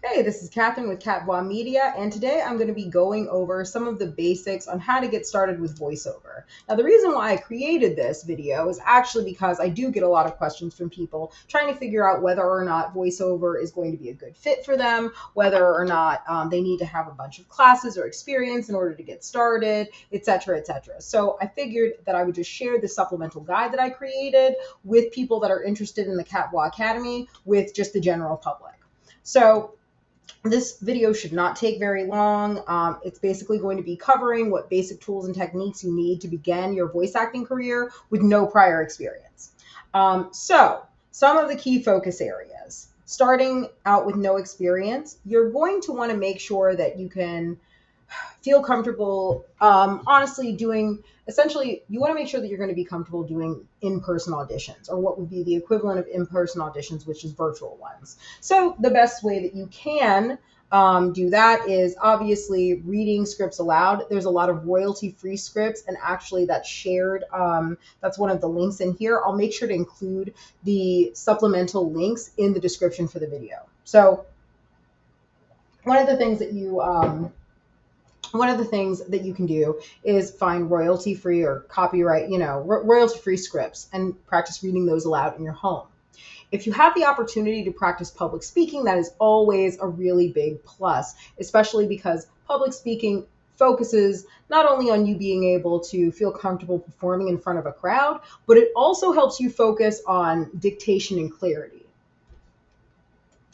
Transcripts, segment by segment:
Hey, this is Catherine with Catvoix Media, and today I'm going to be going over some of the basics on how to get started with voiceover. Now, the reason why I created this video is actually because I do get a lot of questions from people trying to figure out whether or not voiceover is going to be a good fit for them, whether or not they need to have a bunch of classes or experience in order to get started, etc., etc. So I figured that I would just share the supplemental guide that I created with people that are interested in the Catvoix Academy with just the general public. So this video should not take very long. It's basically going to be covering what basic tools and techniques you need to begin your voice acting career with no prior experience. So some of the key focus areas. Starting out with no experience, you're going to want to make sure that you can feel comfortable, honestly, doing, essentially, you want to make sure that you're going to be comfortable doing in-person auditions, or what would be the equivalent of in-person auditions, which is virtual ones. So the best way that you can do that is obviously reading scripts aloud. There's a lot of royalty-free scripts, and actually that's shared. That's one of the links in here. I'll make sure to include the supplemental links in the description for the video. So one of the things that you can do is find royalty-free or copyright, royalty-free scripts and practice reading those aloud in your home. If you have the opportunity to practice public speaking, that is always a really big plus, especially because public speaking focuses not only on you being able to feel comfortable performing in front of a crowd, but it also helps you focus on dictation and clarity.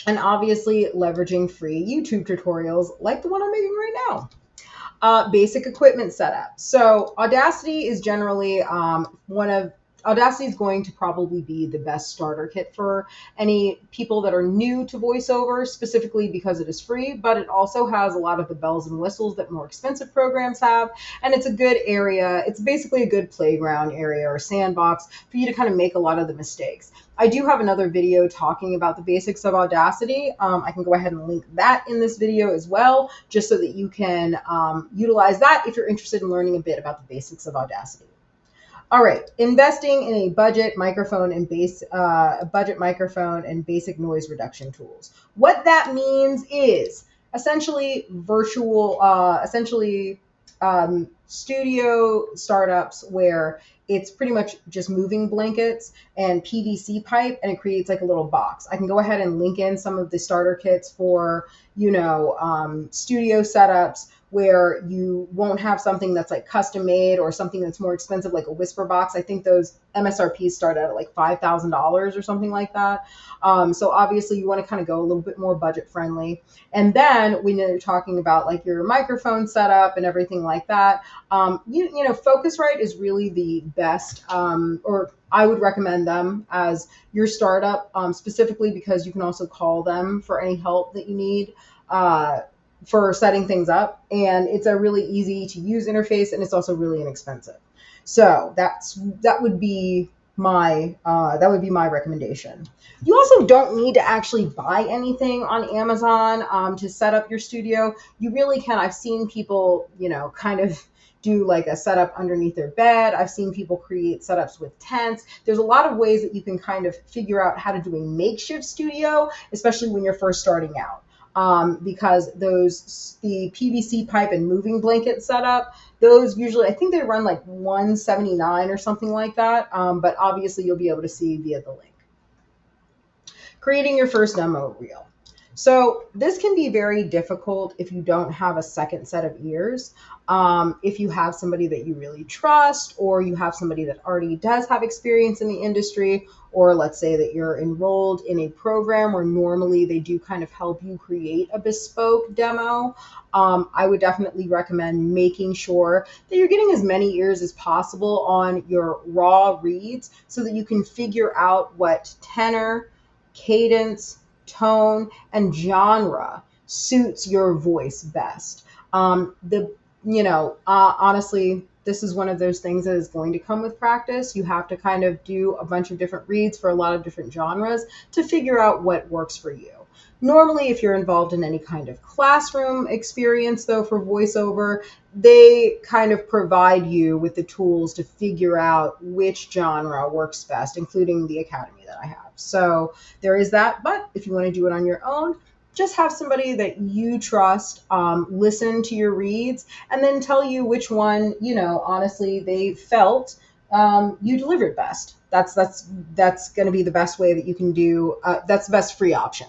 And obviously leveraging free YouTube tutorials like the one I'm making right now. Basic equipment setup. So Audacity is generally Audacity is going to probably be the best starter kit for any people that are new to voiceover, specifically because it is free, but it also has a lot of the bells and whistles that more expensive programs have. And it's a good area. It's basically a good playground area or sandbox for you to kind of make a lot of the mistakes. I do have another video talking about the basics of Audacity. I can go ahead and link that in this video as well, just so that you can utilize that if you're interested in learning a bit about the basics of Audacity. All right, investing in a budget microphone and basic noise reduction tools. What that means is essentially studio startups where it's pretty much just moving blankets and PVC pipe, and it creates like a little box. I can go ahead and link in some of the starter kits for, studio setups where you won't have something that's like custom made or something that's more expensive, like a whisper box. I think those MSRPs start at like $5,000 or something like that. So obviously you want to kind of go a little bit more budget friendly. And then when you're talking about like your microphone setup and everything like that, Focusrite is really the best, or I would recommend them as your startup, specifically because you can also call them for any help that you need for setting things up. And it's a really easy to use interface, and it's also really inexpensive. So that would be my recommendation. You also don't need to actually buy anything on Amazon to set up your studio. You really can. I've seen people, kind of do like a setup underneath their bed. I've seen people create setups with tents. There's a lot of ways that you can kind of figure out how to do a makeshift studio, especially when you're first starting out. Because the PVC pipe and moving blanket setup, those usually, I think they run like $179 or something like that. But obviously you'll be able to see via the link. Creating your first demo reel. So this can be very difficult if you don't have a second set of ears. If you have somebody that you really trust, or you have somebody that already does have experience in the industry, or let's say that you're enrolled in a program where normally they do kind of help you create a bespoke demo, I would definitely recommend making sure that you're getting as many ears as possible on your raw reads so that you can figure out what tenor, cadence, tone, and genre suits your voice best. Honestly, this is one of those things that is going to come with practice. You have to kind of do a bunch of different reads for a lot of different genres to figure out what works for you. Normally, if you're involved in any kind of classroom experience, though, for voiceover, they kind of provide you with the tools to figure out which genre works best, including the academy that I have. So there is that. But if you want to do it on your own, just have somebody that you trust listen to your reads and then tell you which one, honestly, they felt you delivered best. That's going to be the best way that you can do. That's the best free option.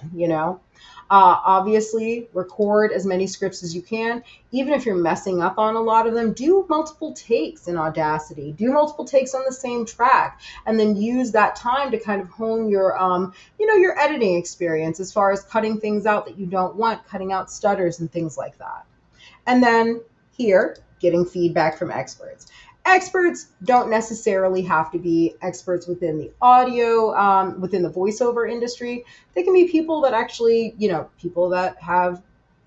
Obviously, record as many scripts as you can. Even if you're messing up on a lot of them, do multiple takes in Audacity. Do multiple takes on the same track, and then use that time to kind of hone your editing experience as far as cutting things out that you don't want, cutting out stutters and things like that. And then here, getting feedback from experts. Experts don't necessarily have to be experts within the audio, within the voiceover industry. They can be people that actually, people that have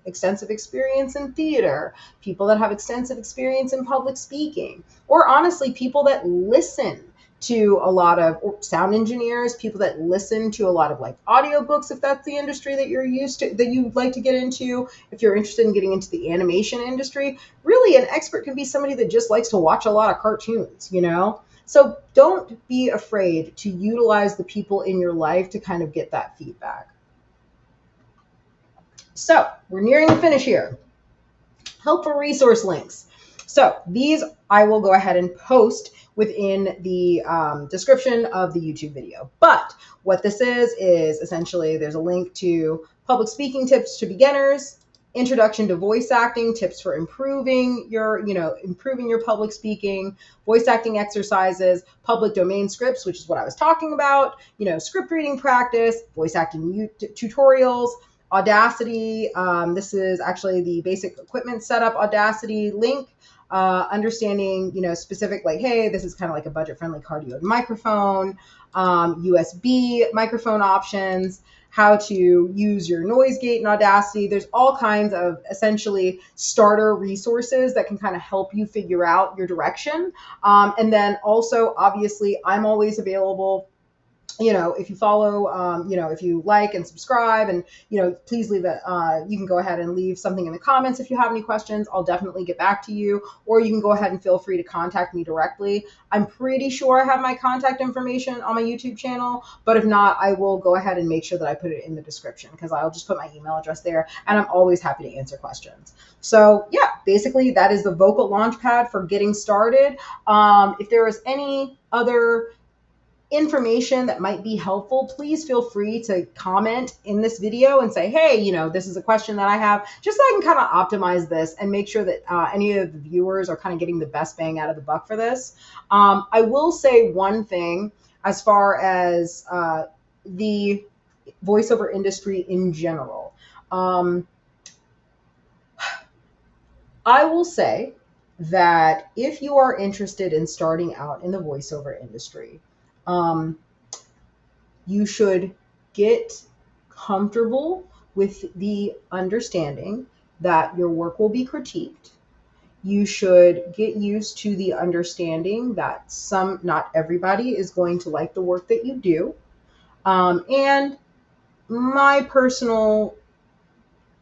extensive experience in theater, people that have extensive experience in public speaking, or honestly, people that listen to a lot of sound engineers, people that listen to a lot of like audiobooks, if that's the industry that you're used to, that you'd like to get into. If you're interested in getting into the animation industry, really an expert can be somebody that just likes to watch a lot of cartoons. So don't be afraid to utilize the people in your life to kind of get that feedback. So we're nearing the finish here. Helpful resource links. So these I will go ahead and post within the description of the YouTube video. But what this is essentially there's a link to public speaking tips to beginners, introduction to voice acting, tips for improving your public speaking, voice acting exercises, public domain scripts, which is what I was talking about, script reading practice, voice acting tutorials, Audacity. This is actually the basic equipment setup Audacity link. Understanding, specific, like, hey, this is kind of like a budget-friendly cardioid microphone, USB microphone options, how to use your noise gate in Audacity. There's all kinds of essentially starter resources that can kind of help you figure out your direction. And then also, obviously, I'm always available. If you follow, if you like and subscribe, and, please leave it, you can go ahead and leave something in the comments if you have any questions. I'll definitely get back to you, or you can go ahead and feel free to contact me directly. I'm pretty sure I have my contact information on my YouTube channel, but if not, I will go ahead and make sure that I put it in the description, because I'll just put my email address there, and I'm always happy to answer questions. So yeah, basically that is the vocal Launchpad for getting started. If there is any other information that might be helpful, please feel free to comment in this video and say, hey, this is a question that I have, just so I can kind of optimize this and make sure that any of the viewers are kind of getting the best bang out of the buck for this. I will say one thing as far as the voiceover industry in general. I will say that if you are interested in starting out in the voiceover industry, you should get comfortable with the understanding that your work will be critiqued. You should get used to the understanding that not everybody is going to like the work that you do. And my personal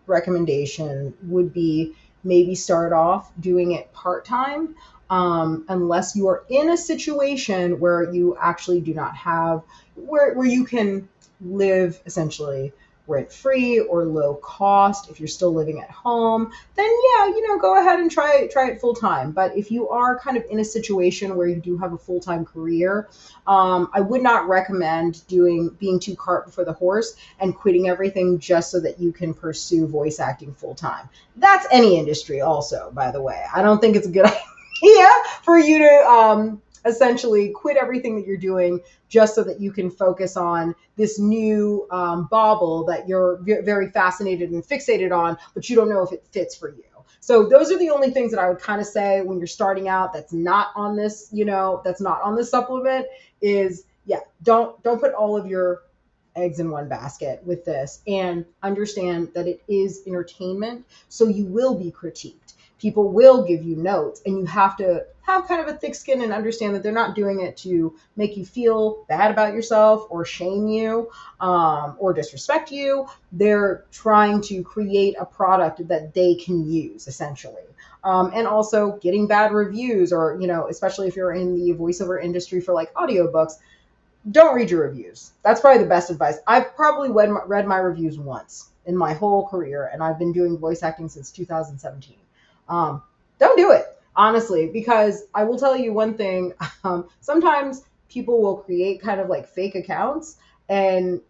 recommendation would be maybe start off doing it part-time, unless you are in a situation where you actually do not have, where you can live essentially rent-free or low cost. If you're still living at home, then yeah, go ahead and try it full-time. But if you are kind of in a situation where you do have a full-time career, I would not recommend being too cart before the horse and quitting everything just so that you can pursue voice acting full-time. That's any industry also, by the way. I don't think it's a good idea for you to essentially quit everything that you're doing just so that you can focus on this new bauble that you're very fascinated and fixated on, but you don't know if it fits for you. So those are the only things that I would kind of say when you're starting out that's not on this, that's not on this supplement is, yeah, don't put all of your eggs in one basket with this, and understand that it is entertainment. So you will be critiqued. People will give you notes, and you have to have kind of a thick skin and understand that they're not doing it to make you feel bad about yourself or shame you or disrespect you. They're trying to create a product that they can use, essentially. And also getting bad reviews, or, especially if you're in the voiceover industry for like audiobooks, don't read your reviews. That's probably the best advice. I've probably read my reviews once. in my whole career, and I've been doing voice acting since 2017. Don't do it, honestly, because I will tell you one thing. Sometimes people will create kind of like fake accounts and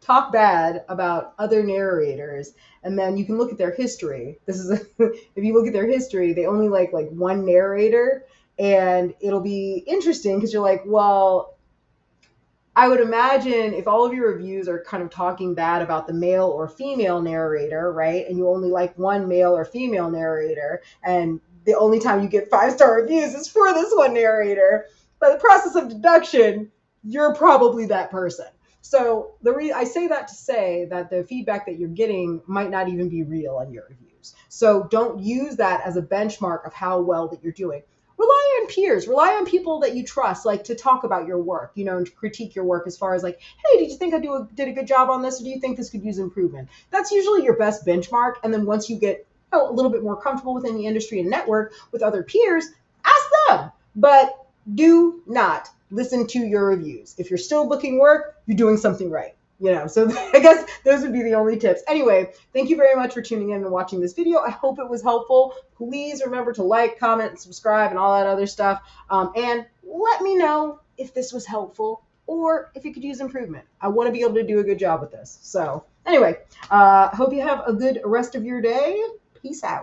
talk bad about other narrators, and then you can look at their history. This is if you look at their history, they only like one narrator, and it'll be interesting because you're like, well, I would imagine if all of your reviews are kind of talking bad about the male or female narrator, right? And you only like one male or female narrator, and the only time you get 5-star reviews is for this one narrator. By the process of deduction, you're probably that person. So I say that to say that the feedback that you're getting might not even be real on your reviews. So don't use that as a benchmark of how well that you're doing. Rely on peers, rely on people that you trust, like to talk about your work, and to critique your work as far as like, hey, did you think I did a good job on this, or do you think this could use improvement? That's usually your best benchmark. And then once you get a little bit more comfortable within the industry and network with other peers, ask them. But do not listen to your reviews. If you're still booking work, you're doing something right. So I guess those would be the only tips. Anyway, thank you very much for tuning in and watching this video. I hope it was helpful. Please remember to like, comment, and subscribe and all that other stuff. And let me know if this was helpful or if it could use improvement. I want to be able to do a good job with this. So anyway, hope you have a good rest of your day. Peace out.